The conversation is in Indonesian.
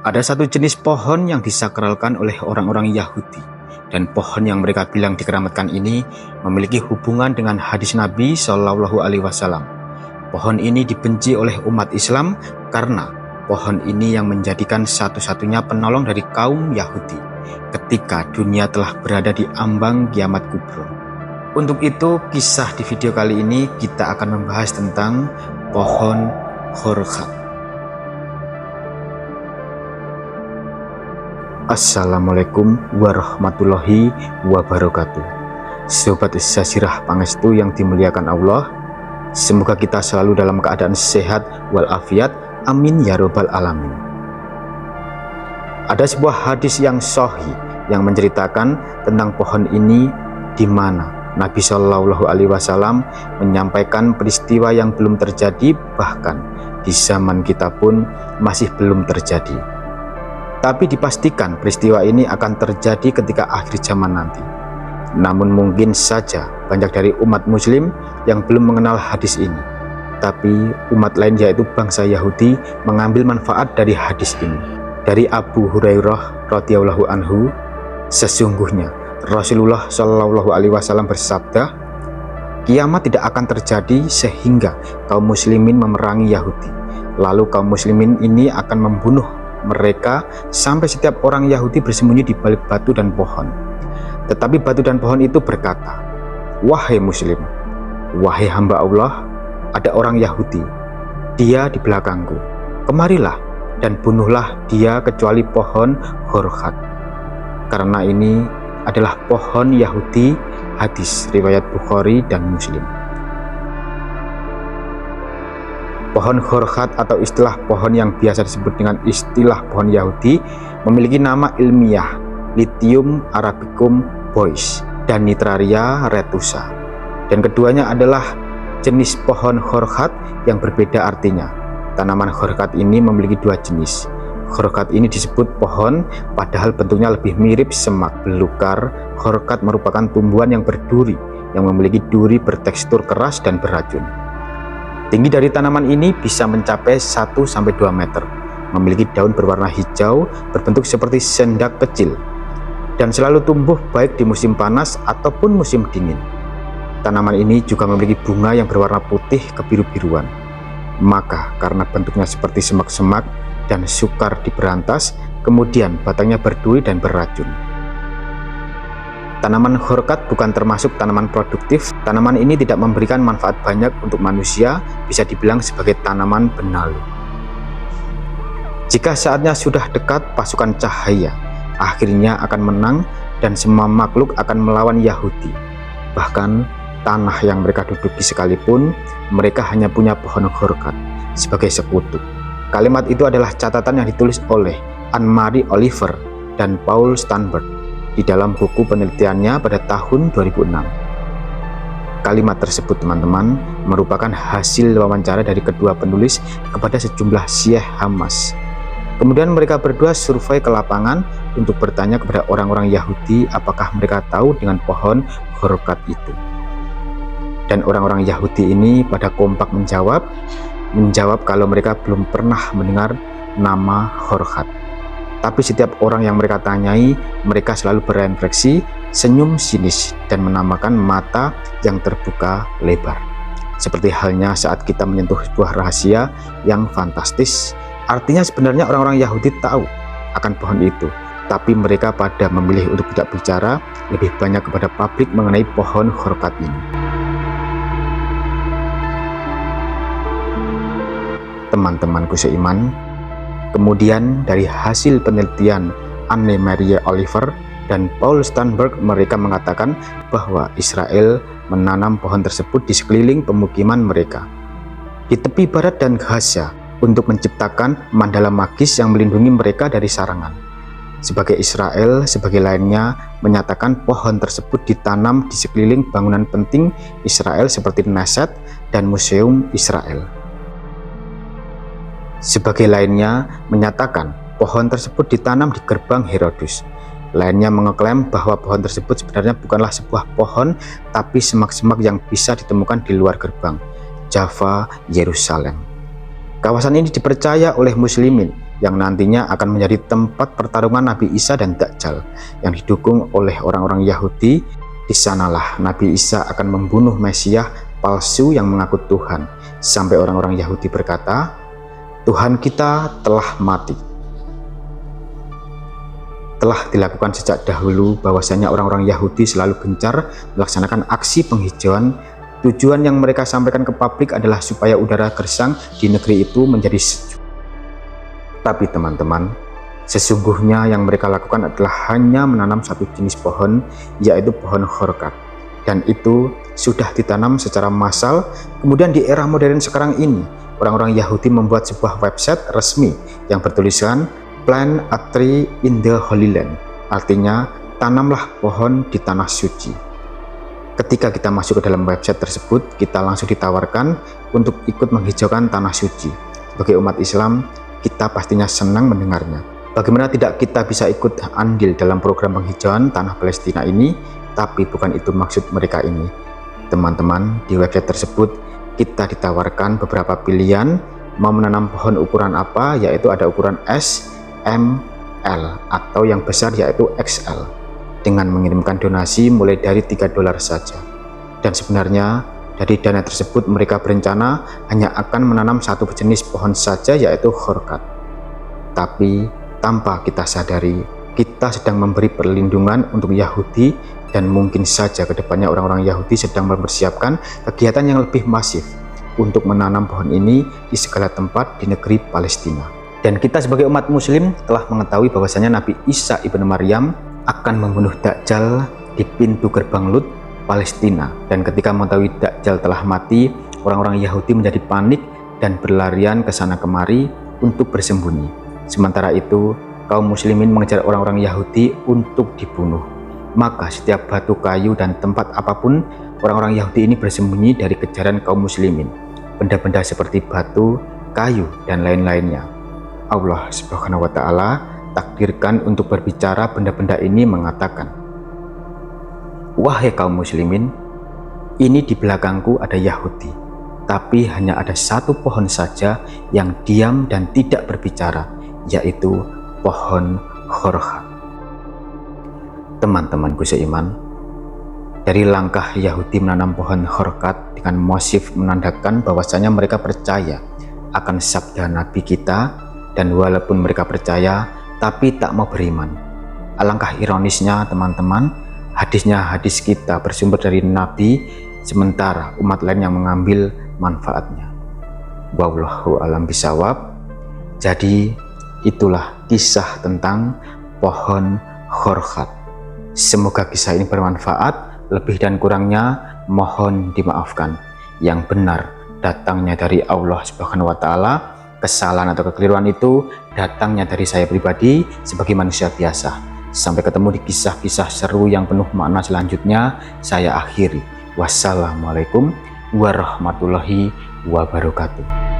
Ada satu jenis pohon yang disakralkan oleh orang-orang Yahudi, dan pohon yang mereka bilang dikeramatkan ini memiliki hubungan dengan hadis Nabi Shallallahu Alaihi Wasallam. Pohon ini dibenci oleh umat Islam karena pohon ini yang menjadikan satu-satunya penolong dari kaum Yahudi ketika dunia telah berada di ambang kiamat kubro. Untuk itu, kisah di video kali ini kita akan membahas tentang pohon khorkhat. Assalamualaikum warahmatullahi wabarakatuh. Sobat Sasirah Pangestu yang dimuliakan Allah, semoga kita selalu dalam keadaan sehat walafiat, amin ya robbal alamin. Ada sebuah hadis yang sahih yang menceritakan tentang pohon ini, di mana Nabi Shallallahu Alaihi Wasallam menyampaikan peristiwa yang belum terjadi, bahkan di zaman kita pun masih belum terjadi. Tapi dipastikan peristiwa ini akan terjadi ketika akhir zaman nanti. Namun mungkin saja banyak dari umat muslim yang belum mengenal hadis ini. Tapi umat lain yaitu bangsa Yahudi mengambil manfaat dari hadis ini. Dari Abu Hurairah radhiyallahu anhu, sesungguhnya Rasulullah Shallallahu Alaihi Wasallam bersabda, kiamat tidak akan terjadi sehingga kaum muslimin memerangi Yahudi. Lalu kaum muslimin ini akan membunuh mereka sampai setiap orang Yahudi bersembunyi di balik batu dan pohon. Tetapi batu dan pohon itu berkata, "Wahai muslim, wahai hamba Allah, ada orang Yahudi, dia di belakangku. Kemarilah dan bunuhlah dia kecuali pohon khorkhat. Karena ini adalah pohon Yahudi." Hadis riwayat Bukhari dan Muslim. Pohon khorkhat atau istilah pohon yang biasa disebut dengan istilah pohon Yahudi memiliki nama ilmiah Lithium arabicum bois dan Nitraria retusa. Dan keduanya adalah jenis pohon khorkhat yang berbeda artinya. Tanaman khorkhat ini memiliki dua jenis. Khorkhat ini disebut pohon padahal bentuknya lebih mirip semak belukar. Khorkhat merupakan tumbuhan yang berduri yang memiliki duri bertekstur keras dan beracun. Tinggi dari tanaman ini bisa mencapai 1-2 meter, memiliki daun berwarna hijau berbentuk seperti sendak kecil, dan selalu tumbuh baik di musim panas ataupun musim dingin. Tanaman ini juga memiliki bunga yang berwarna putih kebiru-biruan. Maka karena bentuknya seperti semak-semak dan sukar diberantas, kemudian batangnya berduri dan beracun. Tanaman khorkhat bukan termasuk tanaman produktif. Tanaman ini tidak memberikan manfaat banyak untuk manusia, bisa dibilang sebagai tanaman benalu. Jika saatnya sudah dekat pasukan cahaya, akhirnya akan menang dan semua makhluk akan melawan Yahudi. Bahkan tanah yang mereka duduki sekalipun, mereka hanya punya pohon khorkhat sebagai sekutu. Kalimat itu adalah catatan yang ditulis oleh Anne-Marie Oliver dan Paul Sternberg di dalam buku penelitiannya pada tahun 2006. Kalimat tersebut, teman-teman, merupakan hasil wawancara dari kedua penulis kepada sejumlah Syiah Hamas. Kemudian mereka berdua survei ke lapangan untuk bertanya kepada orang-orang Yahudi apakah mereka tahu dengan pohon khorkhat itu. Dan orang-orang Yahudi ini pada kompak menjawab kalau mereka belum pernah mendengar nama khorkhat. Tapi setiap orang yang mereka tanyai, mereka selalu berefleksi, senyum sinis, dan menamakan mata yang terbuka lebar. Seperti halnya saat kita menyentuh sebuah rahasia yang fantastis. Artinya sebenarnya orang-orang Yahudi tahu akan pohon itu, tapi mereka pada memilih untuk tidak bicara lebih banyak kepada publik mengenai pohon khorkhat ini. Teman-temanku seiman, kemudian dari hasil penelitian Anne-Marie Oliver dan Paul Sternberg, mereka mengatakan bahwa Israel menanam pohon tersebut di sekeliling pemukiman mereka di tepi barat dan Gaza untuk menciptakan mandala magis yang melindungi mereka dari sarangan. Sebagai Israel, sebagai lainnya menyatakan pohon tersebut ditanam di sekeliling bangunan penting Israel seperti Knesset dan Museum Israel. Sebagai lainnya menyatakan pohon tersebut ditanam di gerbang Herodus. Lainnya mengeklaim bahwa pohon tersebut sebenarnya bukanlah sebuah pohon, tapi semak-semak yang bisa ditemukan di luar gerbang Jaffa, Yerusalem. Kawasan ini dipercaya oleh muslimin yang nantinya akan menjadi tempat pertarungan Nabi Isa dan Dajjal yang didukung oleh orang-orang Yahudi. Di sanalah Nabi Isa akan membunuh Mesias palsu yang mengaku Tuhan, sampai orang-orang Yahudi berkata, Tuhan kita telah mati. Telah dilakukan sejak dahulu bahwasanya orang-orang Yahudi selalu gencar melaksanakan aksi penghijauan. Tujuan yang mereka sampaikan ke publik adalah supaya udara gersang di negeri itu menjadi sejuk. Tapi teman-teman, sesungguhnya yang mereka lakukan adalah hanya menanam satu jenis pohon, yaitu pohon khorkat. Dan itu sudah ditanam secara massal. Kemudian di era modern sekarang ini, orang-orang Yahudi membuat sebuah website resmi yang bertuliskan Plant a tree in the Holy Land, artinya tanamlah pohon di tanah suci. Ketika kita masuk ke dalam website tersebut, kita langsung ditawarkan untuk ikut menghijaukan tanah suci. Sebagai umat Islam, kita pastinya senang mendengarnya. Bagaimana tidak kita bisa ikut andil dalam program penghijauan tanah Palestina ini? Tapi bukan itu maksud mereka ini. Teman-teman, di website tersebut kita ditawarkan beberapa pilihan mau menanam pohon ukuran apa, yaitu ada ukuran S, M, L, atau yang besar yaitu XL, dengan mengirimkan donasi mulai dari $3 saja. Dan sebenarnya dari dana tersebut mereka berencana hanya akan menanam satu jenis pohon saja, yaitu khorkat. Tapi tanpa kita sadari, kita sedang memberi perlindungan untuk Yahudi, dan mungkin saja kedepannya orang-orang Yahudi sedang mempersiapkan kegiatan yang lebih masif untuk menanam pohon ini di segala tempat di negeri Palestina. Dan kita sebagai umat muslim telah mengetahui bahwasanya Nabi Isa ibnu Maryam akan membunuh Dajjal di pintu gerbang Lut, Palestina. Dan ketika mengetahui Dajjal telah mati, orang-orang Yahudi menjadi panik dan berlarian ke sana kemari untuk bersembunyi. Sementara itu, kaum muslimin mengejar orang-orang Yahudi untuk dibunuh. Maka setiap batu, kayu, dan tempat apapun, orang-orang Yahudi ini bersembunyi dari kejaran kaum muslimin. Benda-benda seperti batu, kayu, dan lain-lainnya. Allah Subhanahu wa Ta'ala takdirkan untuk berbicara. Benda-benda ini mengatakan, wahai kaum muslimin, ini di belakangku ada Yahudi, tapi hanya ada satu pohon saja yang diam dan tidak berbicara, yaitu pohon khorkat. Teman-temanku seiman, dari langkah Yahudi menanam pohon khorkat dengan motif menandakan bahwasanya mereka percaya akan sabda Nabi kita. Dan walaupun mereka percaya, tapi tak mau beriman. Alangkah ironisnya teman-teman, hadis kita bersumber dari Nabi, sementara umat lain yang mengambil manfaatnya. Wallahu a'lam bishawab. Jadi itulah kisah tentang pohon khorkat. Semoga kisah ini bermanfaat. Lebih dan kurangnya mohon dimaafkan. Yang benar datangnya dari Allah Subhanahu wa Ta'ala. Kesalahan atau kekeliruan itu datangnya dari saya pribadi sebagai manusia biasa. Sampai ketemu di kisah-kisah seru yang penuh makna selanjutnya. Saya akhiri. Wassalamualaikum warahmatullahi wabarakatuh.